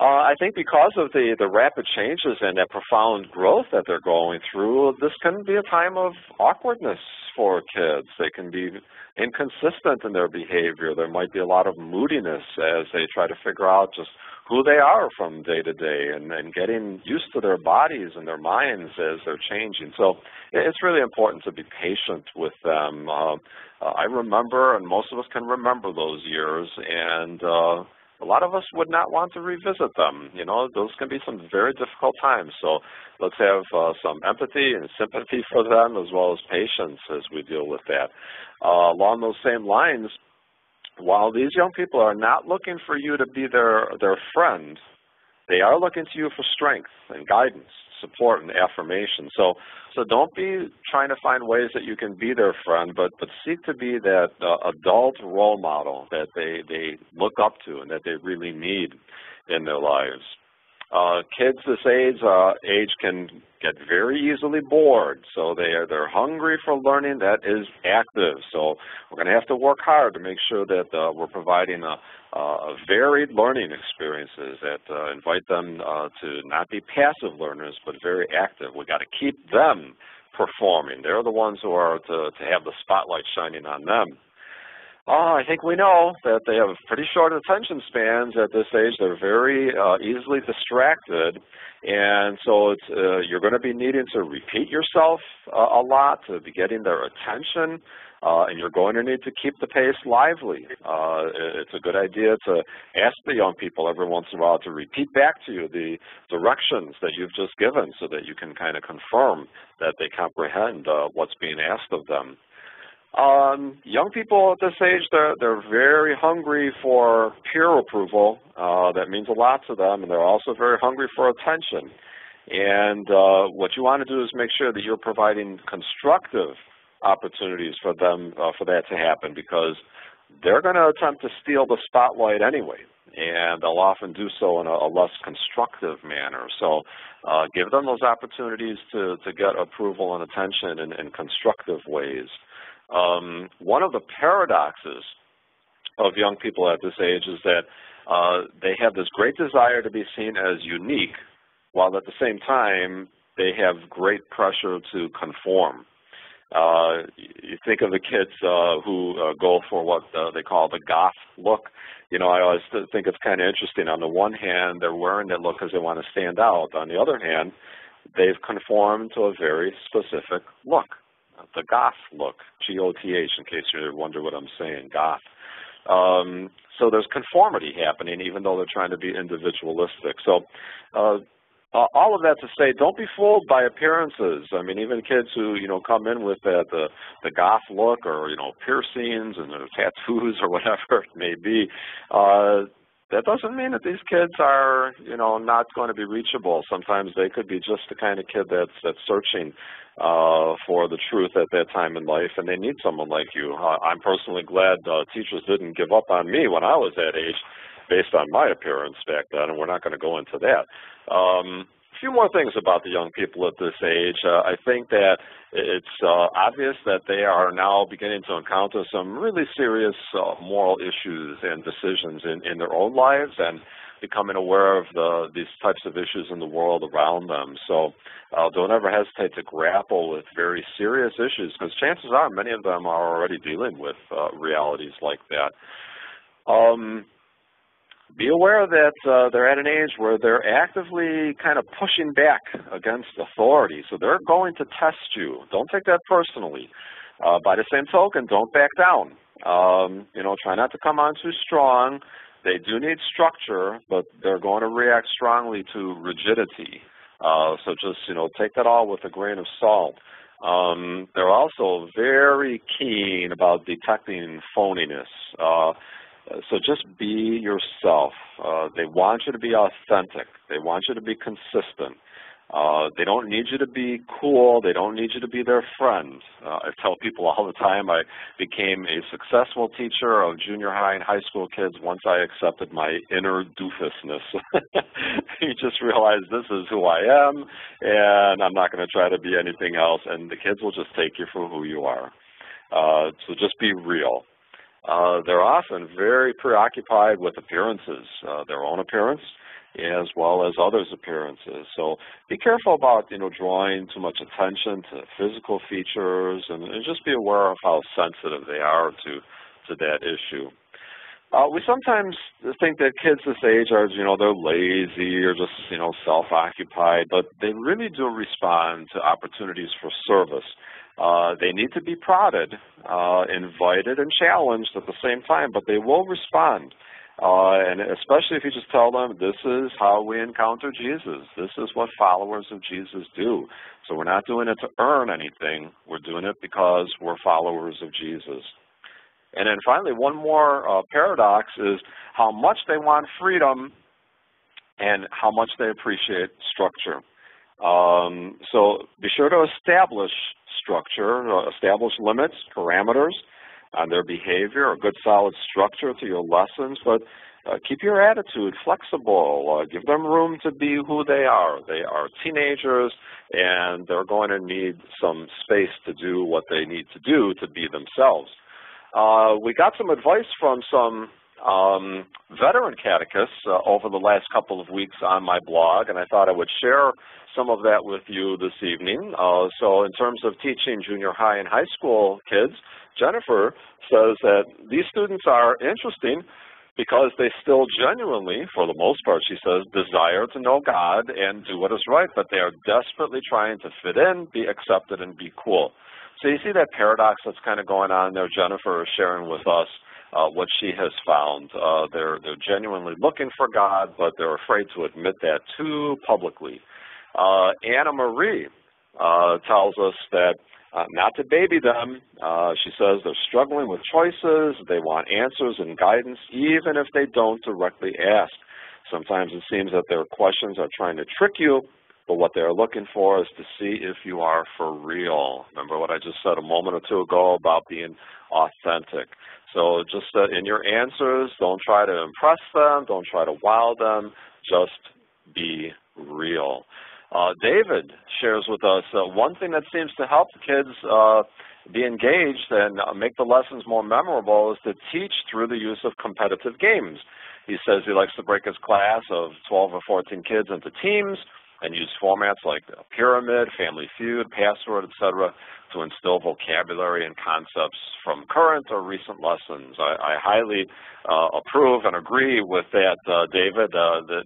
I think because of the rapid changes and that profound growth that they're going through, this can be a time of awkwardness for kids. They can be inconsistent in their behavior. There might be a lot of moodiness as they try to figure out just who they are from day to day and getting used to their bodies and their minds as they're changing. So it's really important to be patient with them. I remember, and most of us can remember those years, and a lot of us would not want to revisit them. You know, those can be some very difficult times. So let's have some empathy and sympathy for them as well as patience as we deal with that. Along those same lines, while these young people are not looking for you to be their friend, they are looking to you for strength and guidance, support and affirmation. So don't be trying to find ways that you can be their friend, but seek to be that adult role model that they look up to and that they really need in their lives. Kids this age can get very easily bored, so they're hungry for learning that is active. So we're going to have to work hard to make sure that we're providing a varied learning experiences that invite them to not be passive learners, but very active. We got to keep them performing. They're the ones who are to have the spotlight shining on them. I think we know that they have pretty short attention spans at this age. They're very easily distracted, and so you're going to be needing to repeat yourself a lot to be getting their attention, and you're going to need to keep the pace lively. It's a good idea to ask the young people every once in a while to repeat back to you the directions that you've just given so that you can kind of confirm that they comprehend what's being asked of them. Young people at this age, they're very hungry for peer approval. That means a lot to them, and they're also very hungry for attention. And what you want to do is make sure that you're providing constructive opportunities for them for that to happen, because they're going to attempt to steal the spotlight anyway, and they'll often do so in a less constructive manner. So give them those opportunities to get approval and attention in constructive ways. One of the paradoxes of young people at this age is that they have this great desire to be seen as unique, while at the same time they have great pressure to conform. You think of the kids who go for what they call the goth look. You know, I always think it's kind of interesting. On the one hand, they're wearing that look because they want to stand out. On the other hand, they've conformed to a very specific look. The goth look, G-O-T-H, in case you wonder what I'm saying, goth. So there's conformity happening, even though they're trying to be individualistic. So all of that to say, don't be fooled by appearances. I mean, even kids who, come in with the goth look, or, piercings and tattoos or whatever it may be, that doesn't mean that these kids are, not going to be reachable. Sometimes they could be just the kind of kid that's searching for the truth at that time in life, and they need someone like you. I'm personally glad teachers didn't give up on me when I was that age based on my appearance back then, and we're not going to go into that. A few more things about the young people at this age. I think that it's obvious that they are now beginning to encounter some really serious moral issues and decisions in their own lives, and becoming aware of these types of issues in the world around them. So don't ever hesitate to grapple with very serious issues, because chances are many of them are already dealing with realities like that. Be aware that they're at an age where they're actively kind of pushing back against authority. So they're going to test you. Don't take that personally. By the same token, don't back down. Try not to come on too strong. They do need structure, but they're going to react strongly to rigidity. So just, take that all with a grain of salt. They're also very keen about detecting phoniness. So just be yourself. They want you to be authentic. They want you to be consistent. They don't need you to be cool. They don't need you to be their friend. I tell people all the time I became a successful teacher of junior high and high school kids once I accepted my inner doofusness. You just realize this is who I am, and I'm not going to try to be anything else, and the kids will just take you for who you are. So just be real. They're often very preoccupied with appearances, their own appearance, as well as others' appearances. So be careful about, drawing too much attention to physical features, and just be aware of how sensitive they are to that issue. We sometimes think that kids this age are, they're lazy or just, self-occupied, but they really do respond to opportunities for service. They need to be prodded, invited, and challenged at the same time, but they will respond. And especially if you just tell them, this is how we encounter Jesus. This is what followers of Jesus do. So we're not doing it to earn anything. We're doing it because we're followers of Jesus. And then finally, one more paradox is how much they want freedom and how much they appreciate structure. So be sure to establish structure, establish limits, parameters on their behavior, a good solid structure to your lessons, but keep your attitude flexible. Give them room to be who they are. They are teenagers, and they're going to need some space to do what they need to do to be themselves. We got some advice from some veteran catechists over the last couple of weeks on my blog, and I thought I would share some of that with you this evening. So in terms of teaching junior high and high school kids, Jennifer says that these students are interesting because they still genuinely, for the most part, she says, desire to know God and do what is right, but they are desperately trying to fit in, be accepted, and be cool. So you see that paradox that's kind of going on there. Jennifer is sharing with us what she has found. They're genuinely looking for God, but they're afraid to admit that too publicly. Anna Marie tells us that not to baby them. She says they're struggling with choices. They want answers and guidance, even if they don't directly ask. Sometimes it seems that their questions are trying to trick you, but what they're looking for is to see if you are for real. Remember what I just said a moment or two ago about being authentic. So just in your answers, don't try to impress them. Don't try to wow them. Just be real. David shares with us one thing that seems to help the kids be engaged and make the lessons more memorable is to teach through the use of competitive games. He says he likes to break his class of 12 or 14 kids into teams and use formats like a pyramid, family feud, password, etc. to instill vocabulary and concepts from current or recent lessons. I highly approve and agree with that, David.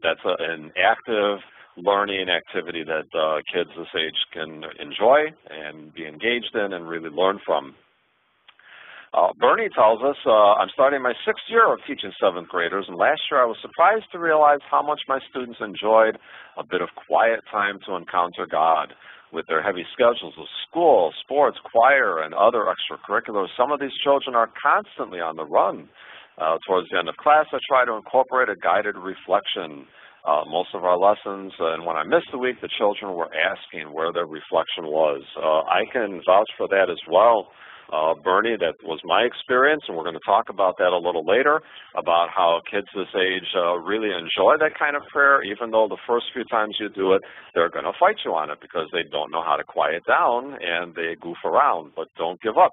That's an active learning activity that kids this age can enjoy and be engaged in and really learn from. Bernie tells us, I'm starting my 6th year of teaching 7th graders, and last year I was surprised to realize how much my students enjoyed a bit of quiet time to encounter God. With their heavy schedules of school, sports, choir, and other extracurriculars, some of these children are constantly on the run. Towards the end of class, I try to incorporate a guided reflection. Most of our lessons, and when I missed the week, the children were asking where their reflection was. I can vouch for that as well. Bernie, that was my experience, and we're going to talk about that a little later, about how kids this age really enjoy that kind of prayer, even though the first few times you do it, they're going to fight you on it because they don't know how to quiet down and they goof around, but don't give up.